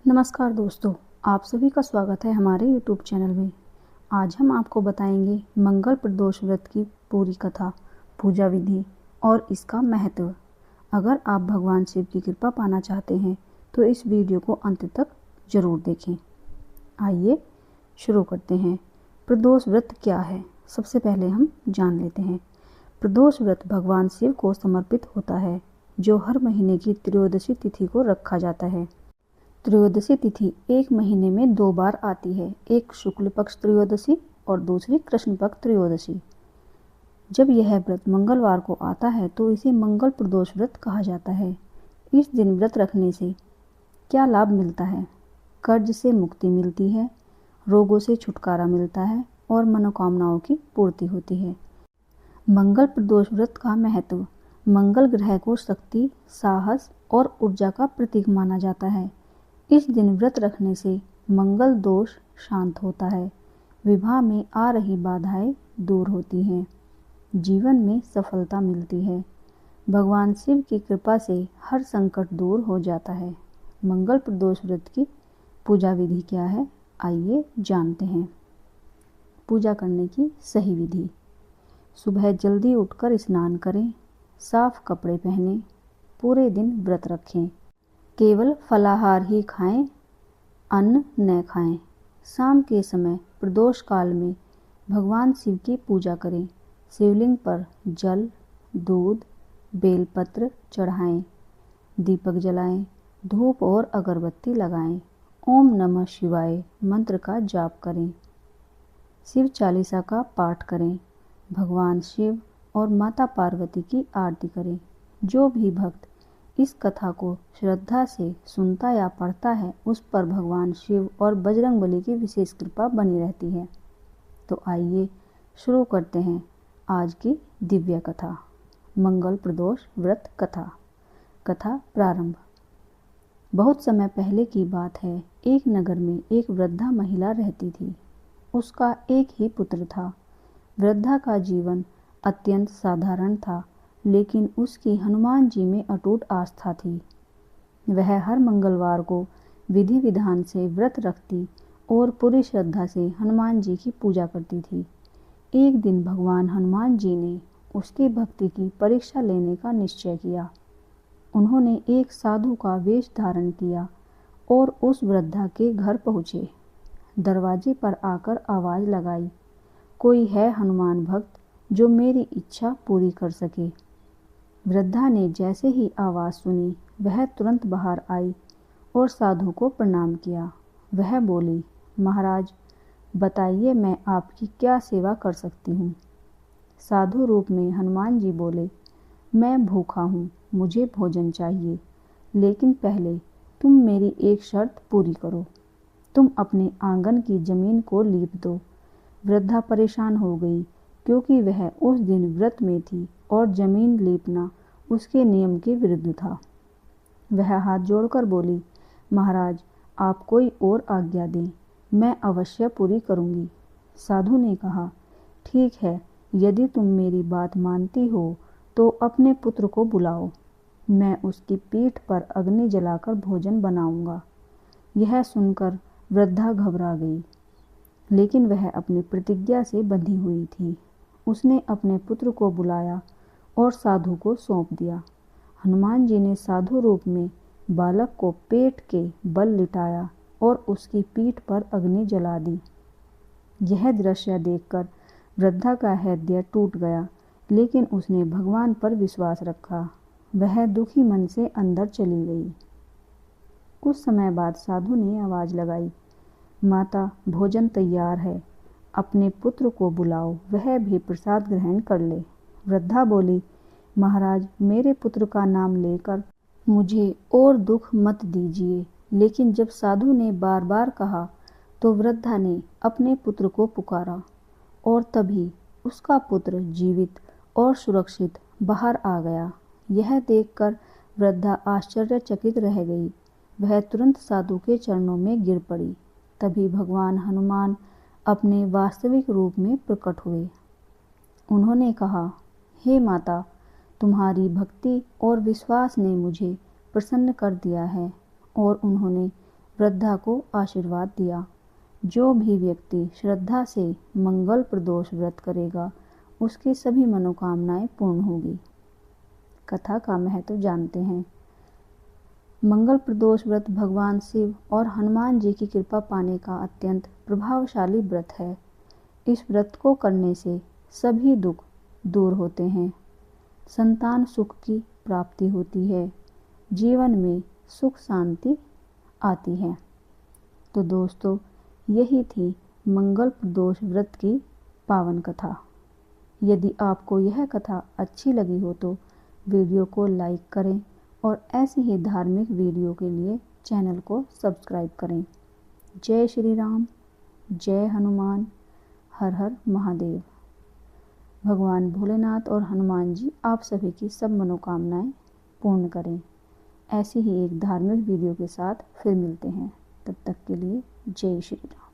नमस्कार दोस्तों, आप सभी का स्वागत है हमारे YouTube चैनल में। आज हम आपको बताएंगे मंगल प्रदोष व्रत की पूरी कथा, पूजा विधि और इसका महत्व। अगर आप भगवान शिव की कृपा पाना चाहते हैं तो इस वीडियो को अंत तक जरूर देखें। आइए शुरू करते हैं। प्रदोष व्रत क्या है, सबसे पहले हम जान लेते हैं। प्रदोष व्रत भगवान शिव को समर्पित होता है, जो हर महीने की त्रयोदशी तिथि को रखा जाता है। त्रयोदशी तिथि एक महीने में 2 बार आती है, एक शुक्ल पक्ष त्रयोदशी और दूसरी कृष्ण पक्ष त्रयोदशी। जब यह व्रत मंगलवार को आता है तो इसे मंगल प्रदोष व्रत कहा जाता है। इस दिन व्रत रखने से क्या लाभ मिलता है? कर्ज से मुक्ति मिलती है, रोगों से छुटकारा मिलता है और मनोकामनाओं की पूर्ति होती है। मंगल प्रदोष व्रत का महत्व। मंगल ग्रह को शक्ति, साहस और ऊर्जा का प्रतीक माना जाता है। इस दिन व्रत रखने से मंगल दोष शांत होता है, विवाह में आ रही बाधाएं दूर होती हैं, जीवन में सफलता मिलती है, भगवान शिव की कृपा से हर संकट दूर हो जाता है। मंगल प्रदोष व्रत की पूजा विधि क्या है, आइए जानते हैं। पूजा करने की सही विधि। सुबह जल्दी उठकर स्नान करें, साफ कपड़े पहनें, पूरे दिन व्रत रखें, केवल फलाहार ही खाएं, अन्न न खाएं। शाम के समय प्रदोष काल में भगवान शिव की पूजा करें। शिवलिंग पर जल, दूध, बेलपत्र चढ़ाएं, दीपक जलाएं, धूप और अगरबत्ती लगाएं, ओम नमः शिवाय मंत्र का जाप करें, शिव चालीसा का पाठ करें, भगवान शिव और माता पार्वती की आरती करें। जो भी भक्त इस कथा को श्रद्धा से सुनता या पढ़ता है, उस पर भगवान शिव और बजरंगबली की विशेष कृपा बनी रहती है। तो आइए शुरू करते हैं आज की दिव्य कथा। मंगल प्रदोष व्रत कथा। कथा प्रारंभ। बहुत समय पहले की बात है। एक नगर में एक वृद्धा महिला रहती थी। उसका एक ही पुत्र था। वृद्धा का जीवन अत्यंत साधारण था, लेकिन उसकी हनुमान जी में अटूट आस्था थी। वह हर मंगलवार को विधि विधान से व्रत रखती और पूरी श्रद्धा से हनुमान जी की पूजा करती थी। एक दिन भगवान हनुमान जी ने उसकी भक्ति की परीक्षा लेने का निश्चय किया। उन्होंने एक साधु का वेश धारण किया और उस वृद्धा के घर पहुँचे। दरवाजे पर आकर आवाज़ लगाई, कोई है हनुमान भक्त जो मेरी इच्छा पूरी कर सके। वृद्धा ने जैसे ही आवाज़ सुनी, वह तुरंत बाहर आई और साधु को प्रणाम किया। वह बोली, महाराज बताइए, मैं आपकी क्या सेवा कर सकती हूँ। साधु रूप में हनुमान जी बोले, मैं भूखा हूँ, मुझे भोजन चाहिए, लेकिन पहले तुम मेरी एक शर्त पूरी करो। तुम अपने आंगन की जमीन को लीप दो। वृद्धा परेशान हो गई, क्योंकि वह उस दिन व्रत में थी और जमीन लीपना उसके नियम के विरुद्ध था। वह हाथ जोड़कर बोली, महाराज आप कोई और आज्ञा दें, मैं अवश्य पूरी करूंगी। साधु ने कहा, ठीक है, यदि तुम मेरी बात मानती हो तो अपने पुत्र को बुलाओ, मैं उसकी पीठ पर अग्नि जलाकर भोजन बनाऊंगा। यह सुनकर वृद्धा घबरा गई, लेकिन वह अपनी प्रतिज्ञा से बंधी हुई थी। उसने अपने पुत्र को बुलाया और साधु को सौंप दिया। हनुमान जी ने साधु रूप में बालक को पेट के बल लिटाया और उसकी पीठ पर अग्नि जला दी। यह दृश्य देखकर वृद्धा का हृदय टूट गया, लेकिन उसने भगवान पर विश्वास रखा। वह दुखी मन से अंदर चली गई। कुछ समय बाद साधु ने आवाज़ लगाई, माता भोजन तैयार है, अपने पुत्र को बुलाओ, वह भी प्रसाद ग्रहण कर ले। वृद्धा बोली, महाराज मेरे पुत्र का नाम लेकर मुझे और दुख मत दीजिए। लेकिन जब साधु ने बार बार कहा तो वृद्धा ने अपने पुत्र को पुकारा और तभी उसका पुत्र जीवित और सुरक्षित बाहर आ गया। यह देखकर वृद्धा आश्चर्यचकित रह गई। वह तुरंत साधु के चरणों में गिर पड़ी। तभी भगवान हनुमान अपने वास्तविक रूप में प्रकट हुए। उन्होंने कहा, हे माता, तुम्हारी भक्ति और विश्वास ने मुझे प्रसन्न कर दिया है। और उन्होंने वृद्धा को आशीर्वाद दिया। जो भी व्यक्ति श्रद्धा से मंगल प्रदोष व्रत करेगा उसकी सभी मनोकामनाएं पूर्ण होगी। कथा का महत्व जानते हैं। मंगल प्रदोष व्रत भगवान शिव और हनुमान जी की कृपा पाने का अत्यंत प्रभावशाली व्रत है। इस व्रत को करने से सभी दुख दूर होते हैं, संतान सुख की प्राप्ति होती है, जीवन में सुख शांति आती है। तो दोस्तों, यही थी मंगल प्रदोष व्रत की पावन कथा। यदि आपको यह कथा अच्छी लगी हो तो वीडियो को लाइक करें और ऐसी ही धार्मिक वीडियो के लिए चैनल को सब्सक्राइब करें। जय श्री राम, जय हनुमान, हर हर महादेव। भगवान भोलेनाथ और हनुमान जी आप सभी की सब मनोकामनाएं पूर्ण करें। ऐसी ही एक धार्मिक वीडियो के साथ फिर मिलते हैं। तब तक के लिए जय श्री राम।